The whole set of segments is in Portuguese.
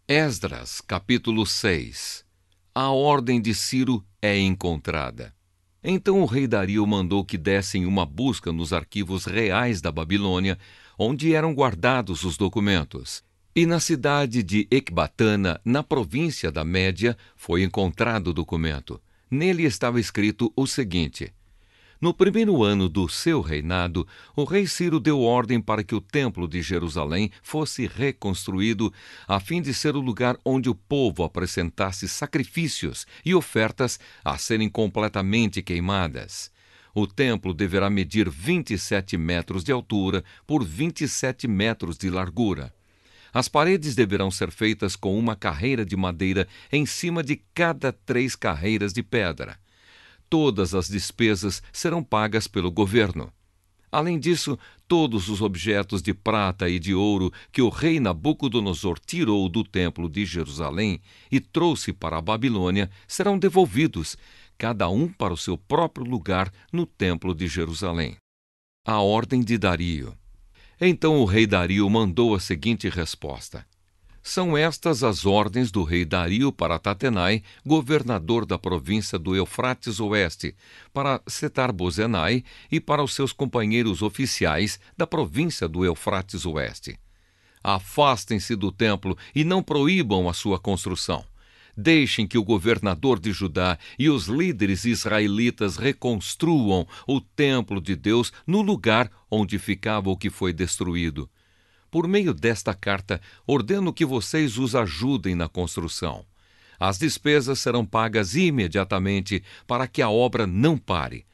Esdras, capítulo 6. A ordem de Ciro é encontrada. Então o rei Dario mandou que dessem uma busca nos arquivos reais da Babilônia, onde eram guardados os documentos. E na cidade de Ecbatana, na província da Média, foi encontrado o documento. Nele estava escrito o seguinte: no primeiro ano do seu reinado, o rei Ciro deu ordem para que o templo de Jerusalém fosse reconstruído, a fim de ser o lugar onde o povo apresentasse sacrifícios e ofertas a serem completamente queimadas. O templo deverá medir 27 metros de altura por 27 metros de largura. As paredes deverão ser feitas com uma carreira de madeira em cima de cada 3 carreiras de pedra. Todas as despesas serão pagas pelo governo. Além disso, todos os objetos de prata e de ouro que o rei Nabucodonosor tirou do templo de Jerusalém e trouxe para a Babilônia serão devolvidos, cada um para o seu próprio lugar no templo de Jerusalém. A ordem de Dario. Então o rei Dario mandou a seguinte resposta: são estas as ordens do rei Dario para Tatenai, governador da província do Eufrates Oeste, para Setar-Bozenai e para os seus companheiros oficiais da província do Eufrates Oeste. Afastem-se do templo e não proíbam a sua construção. Deixem que o governador de Judá e os líderes israelitas reconstruam o templo de Deus no lugar onde ficava o que foi destruído. Por meio desta carta, ordeno que vocês os ajudem na construção. As despesas serão pagas imediatamente para que a obra não pare.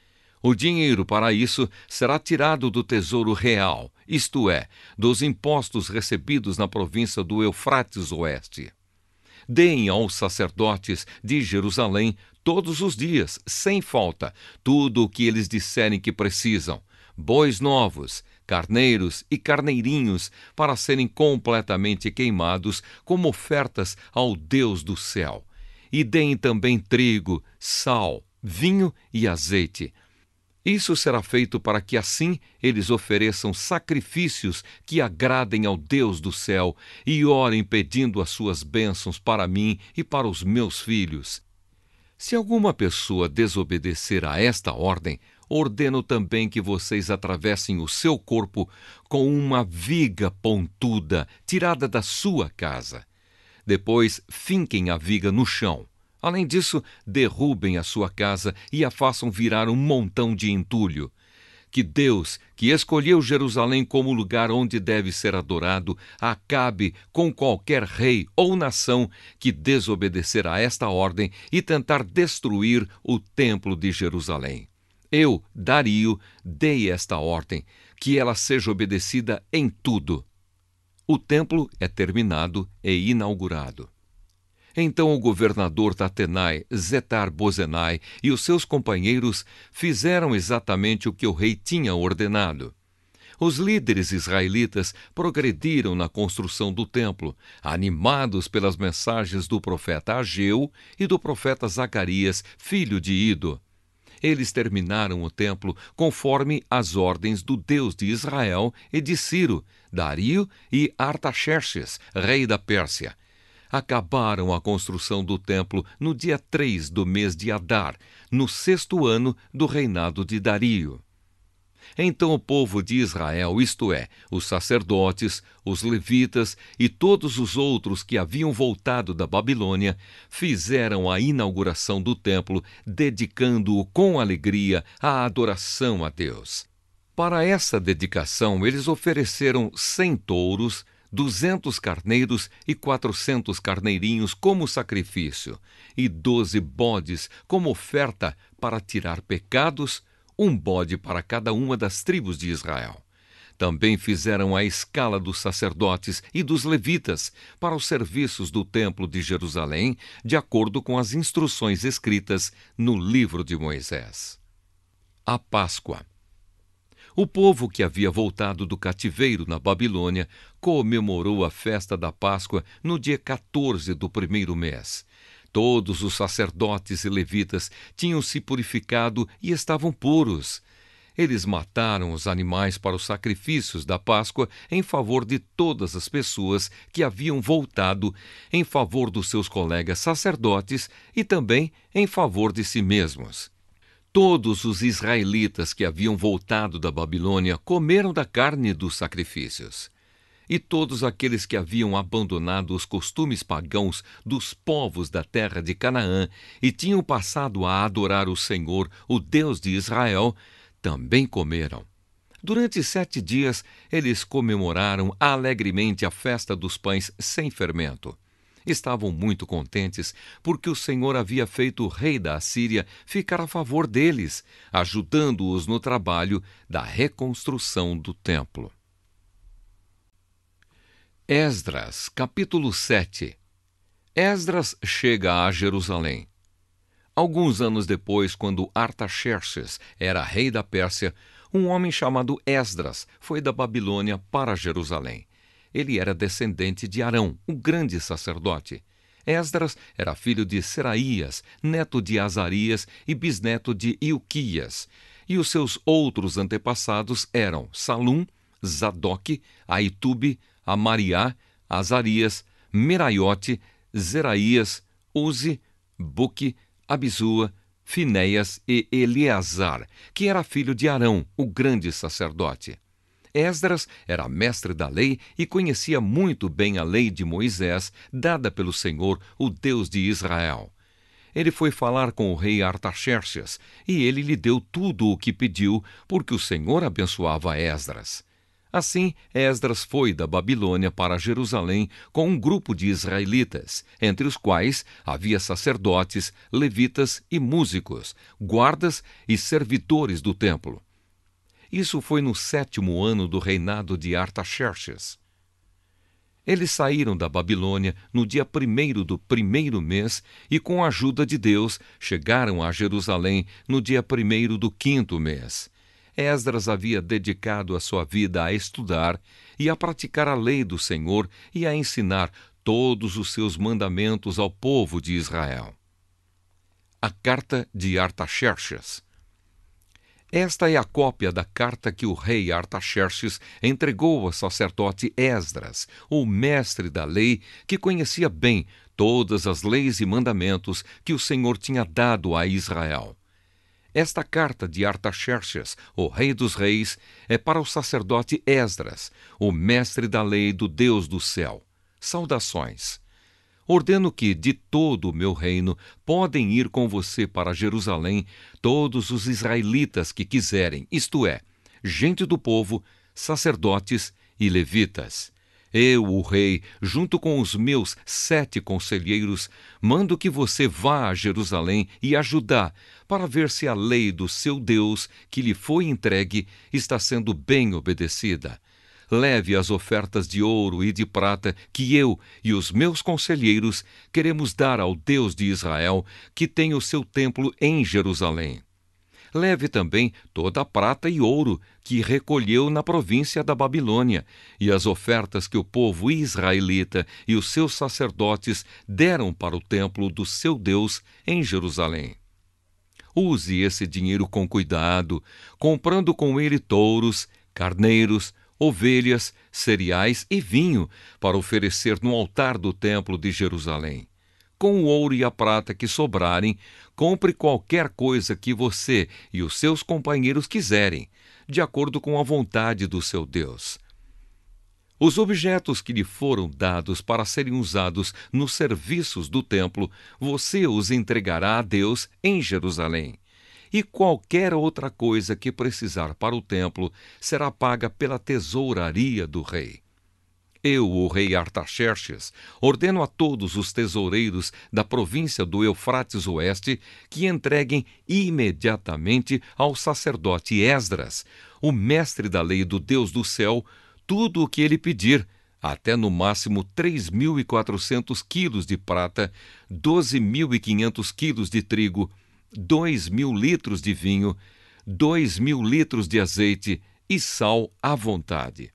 O dinheiro para isso será tirado do tesouro real, isto é, dos impostos recebidos na província do Eufrates Oeste. Deem aos sacerdotes de Jerusalém todos os dias, sem falta, tudo o que eles disserem que precisam: bois novos, carneiros e carneirinhos, para serem completamente queimados como ofertas ao Deus do céu. E deem também trigo, sal, vinho e azeite. Isso será feito para que assim eles ofereçam sacrifícios que agradem ao Deus do céu e orem pedindo as suas bênçãos para mim e para os meus filhos. Se alguma pessoa desobedecer a esta ordem, ordeno também que vocês atravessem o seu corpo com uma viga pontuda tirada da sua casa. Depois, finquem a viga no chão. Além disso, derrubem a sua casa e a façam virar um montão de entulho. Que Deus, que escolheu Jerusalém como lugar onde deve ser adorado, acabe com qualquer rei ou nação que desobedecer a esta ordem e tentar destruir o templo de Jerusalém. Eu, Dario, dei esta ordem, que ela seja obedecida em tudo. O templo é terminado e inaugurado. Então o governador Tatenai, Setar-Bozenai e os seus companheiros fizeram exatamente o que o rei tinha ordenado. Os líderes israelitas progrediram na construção do templo, animados pelas mensagens do profeta Ageu e do profeta Zacarias, filho de Ido. Eles terminaram o templo conforme as ordens do Deus de Israel e de Ciro, Dario e Artaxerxes, rei da Pérsia. Acabaram a construção do templo no dia 3 do mês de Adar, no 6º ano do reinado de Dario. Então o povo de Israel, isto é, os sacerdotes, os levitas e todos os outros que haviam voltado da Babilônia, fizeram a inauguração do templo, dedicando-o com alegria à adoração a Deus. Para essa dedicação, eles ofereceram 100 touros, 200 carneiros e 400 carneirinhos como sacrifício, e 12 bodes como oferta para tirar pecados, um bode para cada uma das tribos de Israel. Também fizeram a escala dos sacerdotes e dos levitas para os serviços do templo de Jerusalém, de acordo com as instruções escritas no livro de Moisés. A Páscoa. O povo que havia voltado do cativeiro na Babilônia comemorou a festa da Páscoa no dia 14 do primeiro mês. Todos os sacerdotes e levitas tinham se purificado e estavam puros. Eles mataram os animais para os sacrifícios da Páscoa em favor de todas as pessoas que haviam voltado, em favor dos seus colegas sacerdotes e também em favor de si mesmos. Todos os israelitas que haviam voltado da Babilônia comeram da carne dos sacrifícios. E todos aqueles que haviam abandonado os costumes pagãos dos povos da terra de Canaã e tinham passado a adorar o Senhor, o Deus de Israel, também comeram. Durante 7 dias, eles comemoraram alegremente a festa dos pães sem fermento. Estavam muito contentes porque o Senhor havia feito o rei da Assíria ficar a favor deles, ajudando-os no trabalho da reconstrução do templo. Esdras, capítulo 7. Esdras chega a Jerusalém. Alguns anos depois, quando Artaxerxes era rei da Pérsia, um homem chamado Esdras foi da Babilônia para Jerusalém. Ele era descendente de Arão, o grande sacerdote. Esdras era filho de Seraías, neto de Azarias e bisneto de Ilquias. E os seus outros antepassados eram Salum, Zadoque, Aitube, Amariá, Azarias, Meraiote, Zeraías, Uzi, Buque, Abisua, Finéias e Eleazar, que era filho de Arão, o grande sacerdote. Esdras era mestre da lei e conhecia muito bem a lei de Moisés, dada pelo Senhor, o Deus de Israel. Ele foi falar com o rei Artaxerxes, e ele lhe deu tudo o que pediu, porque o Senhor abençoava Esdras. Assim, Esdras foi da Babilônia para Jerusalém com um grupo de israelitas, entre os quais havia sacerdotes, levitas e músicos, guardas e servidores do templo. Isso foi no 7º ano do reinado de Artaxerxes. Eles saíram da Babilônia no dia 1º do 1º mês e, com a ajuda de Deus, chegaram a Jerusalém no dia 1º do 5º mês. Esdras havia dedicado a sua vida a estudar e a praticar a lei do Senhor e a ensinar todos os seus mandamentos ao povo de Israel. A carta de Artaxerxes. Esta é a cópia da carta que o rei Artaxerxes entregou ao sacerdote Esdras, o mestre da lei, que conhecia bem todas as leis e mandamentos que o Senhor tinha dado a Israel. Esta carta de Artaxerxes, o rei dos reis, é para o sacerdote Esdras, o mestre da lei do Deus do céu. Saudações. Ordeno que, de todo o meu reino, podem ir com você para Jerusalém todos os israelitas que quiserem, isto é, gente do povo, sacerdotes e levitas. Eu, o rei, junto com os meus 7 conselheiros, mando que você vá a Jerusalém e a Judá, para ver se a lei do seu Deus, que lhe foi entregue, está sendo bem obedecida. Leve as ofertas de ouro e de prata que eu e os meus conselheiros queremos dar ao Deus de Israel, que tem o seu templo em Jerusalém. Leve também toda a prata e ouro que recolheu na província da Babilônia, e as ofertas que o povo israelita e os seus sacerdotes deram para o templo do seu Deus em Jerusalém. Use esse dinheiro com cuidado, comprando com ele touros, carneiros, ovelhas, cereais e vinho, para oferecer no altar do templo de Jerusalém. Com o ouro e a prata que sobrarem, compre qualquer coisa que você e os seus companheiros quiserem, de acordo com a vontade do seu Deus. Os objetos que lhe foram dados para serem usados nos serviços do templo, você os entregará a Deus em Jerusalém. E qualquer outra coisa que precisar para o templo será paga pela tesouraria do rei. Eu, o rei Artaxerxes, ordeno a todos os tesoureiros da província do Eufrates Oeste que entreguem imediatamente ao sacerdote Esdras, o mestre da lei do Deus do céu, tudo o que ele pedir, até no máximo 3.400 quilos de prata, 12.500 quilos de trigo, 2.000 litros de vinho, 2.000 litros de azeite e sal à vontade.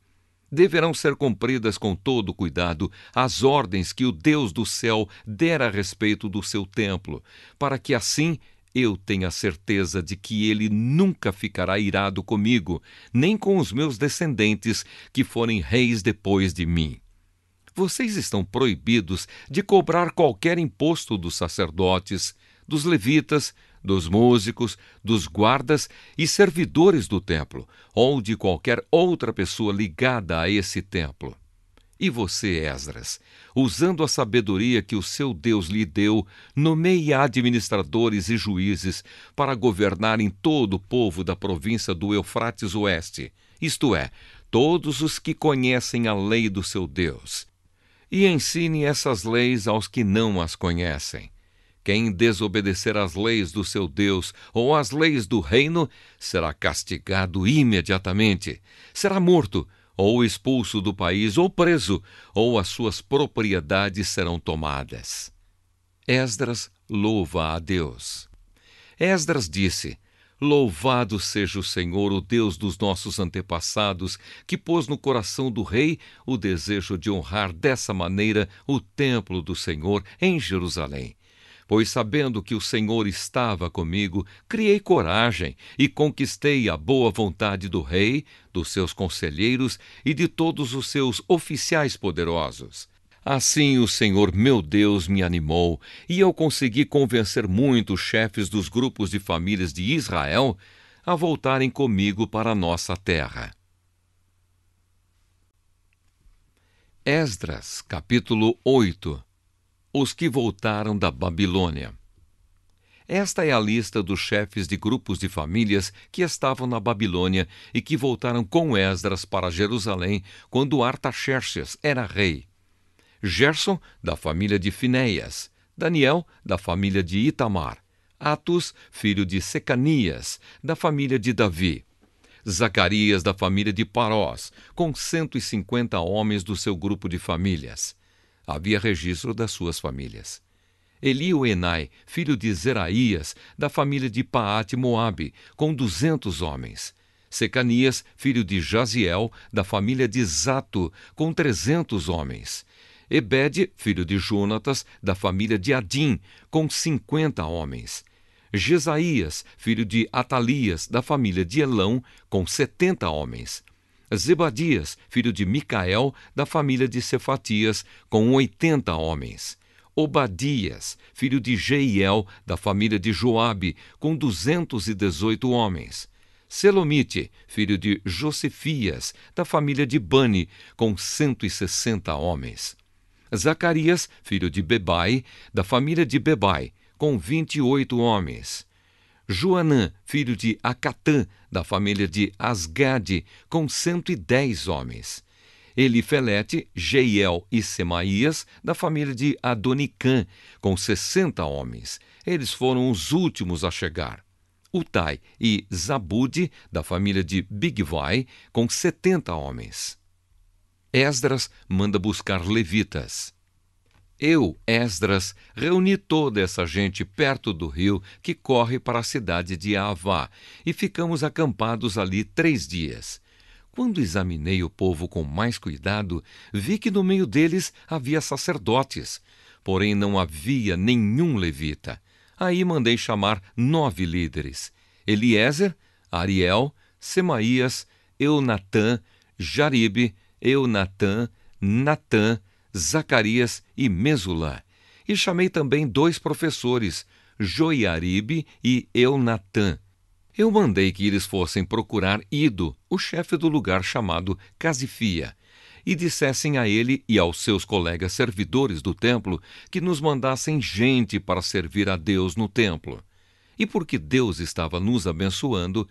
Deverão ser cumpridas com todo cuidado as ordens que o Deus do céu der a respeito do seu templo, para que assim eu tenho a certeza de que ele nunca ficará irado comigo, nem com os meus descendentes, que forem reis depois de mim. Vocês estão proibidos de cobrar qualquer imposto dos sacerdotes, dos levitas, dos músicos, dos guardas e servidores do templo, ou de qualquer outra pessoa ligada a esse templo. E você, Esdras, usando a sabedoria que o seu Deus lhe deu, nomeie administradores e juízes para governarem todo o povo da província do Eufrates Oeste, isto é, todos os que conhecem a lei do seu Deus. E ensine essas leis aos que não as conhecem. Quem desobedecer às leis do seu Deus ou às leis do reino será castigado imediatamente, será morto, ou expulso do país, ou preso, ou as suas propriedades serão tomadas. Esdras louva a Deus. Esdras disse: Louvado seja o Senhor, o Deus dos nossos antepassados, que pôs no coração do rei o desejo de honrar dessa maneira o templo do Senhor em Jerusalém. Pois sabendo que o Senhor estava comigo, criei coragem e conquistei a boa vontade do rei, dos seus conselheiros e de todos os seus oficiais poderosos. Assim o Senhor meu Deus me animou, e eu consegui convencer muitos chefes dos grupos de famílias de Israel a voltarem comigo para a nossa terra. Esdras, capítulo 8. Os que voltaram da Babilônia. Esta é a lista dos chefes de grupos de famílias que estavam na Babilônia e que voltaram com Esdras para Jerusalém quando Artaxerxes era rei. Gerson, da família de Finéias; Daniel, da família de Itamar; Atus, filho de Secanias, da família de Davi; Zacarias, da família de Parós, com 150 homens do seu grupo de famílias. Havia registro das suas famílias. Elioenai, filho de Zeraías, da família de Paate-Moabe, com 200 homens. Secanias, filho de Jaziel, da família de Zato, com 300 homens. Ebede, filho de Jonatas, da família de Adim, com 50 homens. Jesaías, filho de Atalias, da família de Elão, com 70 homens. Zebadias, filho de Micael, da família de Cefatias, com 80 homens. Obadias, filho de Jeiel, da família de Joabe, com 218 homens. Selomite, filho de Josefias, da família de Bani, com 160 homens. Zacarias, filho de Bebai, da família de Bebai, com 28 homens. Joanã, filho de Acatã, da família de Asgade, com 110 homens. Elifelete, Jeiel e Semaías, da família de Adonicã, com 60 homens. Eles foram os últimos a chegar. Utai e Zabude, da família de Bigvai, com 70 homens. Esdras manda buscar levitas. Eu, Esdras, reuni toda essa gente perto do rio que corre para a cidade de Avá, e ficamos acampados ali 3 dias. Quando examinei o povo com mais cuidado, vi que no meio deles havia sacerdotes, porém não havia nenhum levita. Aí mandei chamar 9 líderes: Eliezer, Ariel, Semaías, Eunatã, Jaribe, Eunatã, Natã, Zacarias e Mesulã. E chamei também 2 professores, Joiaribe e Eunatã. Eu mandei que eles fossem procurar Ido, o chefe do lugar chamado Casifia, e dissessem a ele e aos seus colegas servidores do templo que nos mandassem gente para servir a Deus no templo. E porque Deus estava nos abençoando,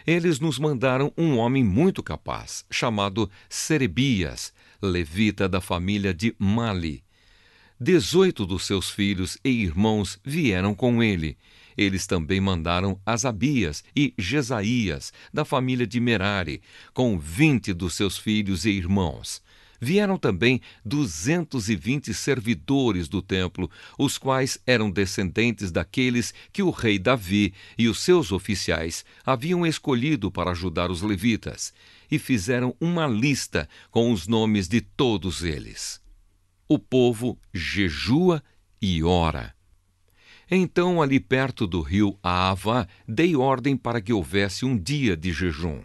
eles nos mandaram um homem muito capaz, chamado Serebias, levita da família de Mali. 18 dos seus filhos e irmãos vieram com ele. Eles também mandaram Asabias e Jesaías, da família de Merari, com 20 dos seus filhos e irmãos. Vieram também 220 servidores do templo, os quais eram descendentes daqueles que o rei Davi e os seus oficiais haviam escolhido para ajudar os levitas, e fizeram uma lista com os nomes de todos eles. O povo jejua e ora. Então, ali perto do rio Ahava, dei ordem para que houvesse um dia de jejum.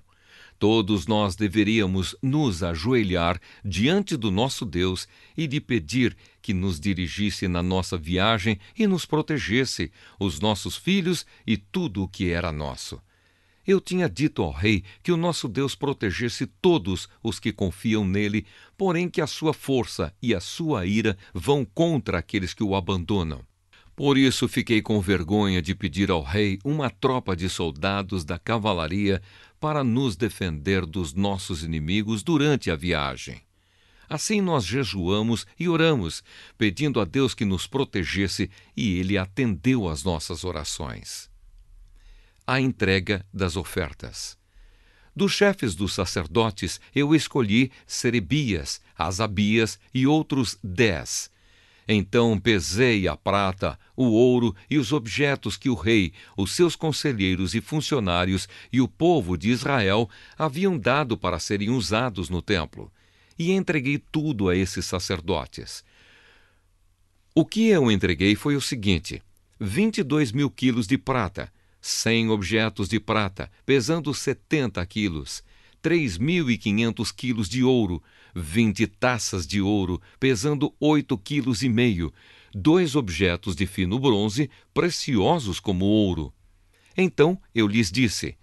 Todos nós deveríamos nos ajoelhar diante do nosso Deus e lhe pedir que nos dirigisse na nossa viagem e nos protegesse, os nossos filhos e tudo o que era nosso. Eu tinha dito ao rei que o nosso Deus protegesse todos os que confiam nele, porém que a sua força e a sua ira vão contra aqueles que o abandonam. Por isso fiquei com vergonha de pedir ao rei uma tropa de soldados da cavalaria para nos defender dos nossos inimigos durante a viagem. Assim nós jejuamos e oramos, pedindo a Deus que nos protegesse, e ele atendeu às nossas orações. A entrega das ofertas. Dos chefes dos sacerdotes, eu escolhi Serebias, Asabias e outros 10. Então pesei a prata, o ouro e os objetos que o rei, os seus conselheiros e funcionários e o povo de Israel haviam dado para serem usados no templo, e entreguei tudo a esses sacerdotes. O que eu entreguei foi o seguinte: 22.000 quilos de prata, 100 objetos de prata, pesando 70 quilos, 3.500 quilos de ouro, 20 taças de ouro, pesando 8,5 quilos, 2 objetos de fino bronze, preciosos como ouro. Então eu lhes disse: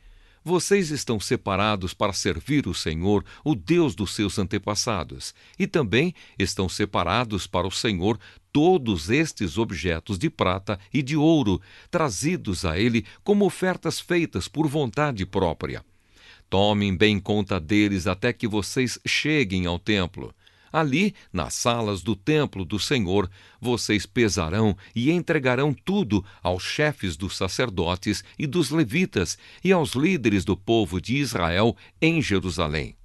vocês estão separados para servir o Senhor, o Deus dos seus antepassados, e também estão separados para o Senhor todos estes objetos de prata e de ouro, trazidos a ele como ofertas feitas por vontade própria. Tomem bem conta deles até que vocês cheguem ao templo. Ali, nas salas do templo do Senhor, vocês pesarão e entregarão tudo aos chefes dos sacerdotes e dos levitas e aos líderes do povo de Israel em Jerusalém.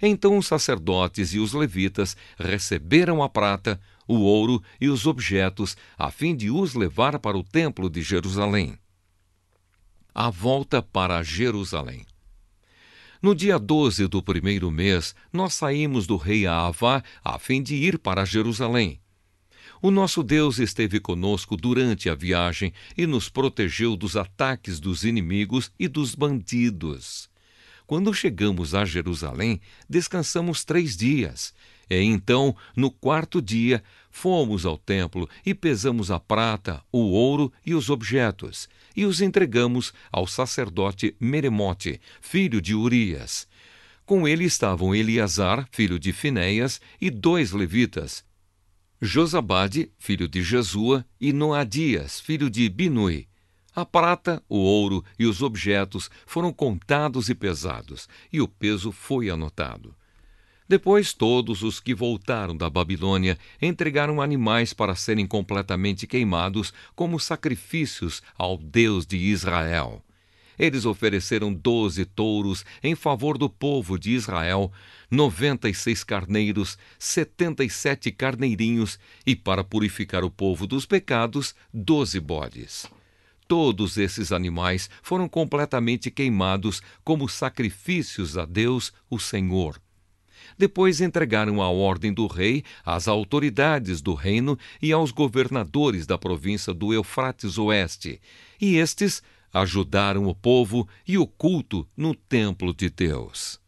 Então os sacerdotes e os levitas receberam a prata, o ouro e os objetos, a fim de os levar para o templo de Jerusalém. A volta para Jerusalém. No dia 12 do primeiro mês, nós saímos do rei Ahava a fim de ir para Jerusalém. O nosso Deus esteve conosco durante a viagem e nos protegeu dos ataques dos inimigos e dos bandidos. Quando chegamos a Jerusalém, descansamos 3 dias. E então, no 4º dia, fomos ao templo e pesamos a prata, o ouro e os objetos, e os entregamos ao sacerdote Meremote, filho de Urias. Com ele estavam Eleazar, filho de Finéias, e 2 levitas, Josabade, filho de Jesua, e Noadias, filho de Binui. A prata, o ouro e os objetos foram contados e pesados, e o peso foi anotado. Depois, todos os que voltaram da Babilônia entregaram animais para serem completamente queimados como sacrifícios ao Deus de Israel. Eles ofereceram 12 touros em favor do povo de Israel, 96 carneiros, 77 carneirinhos e, para purificar o povo dos pecados, 12 bodes. Todos esses animais foram completamente queimados como sacrifícios a Deus, o Senhor. Depois entregaram a ordem do rei às autoridades do reino e aos governadores da província do Eufrates Oeste, e estes ajudaram o povo e o culto no templo de Deus.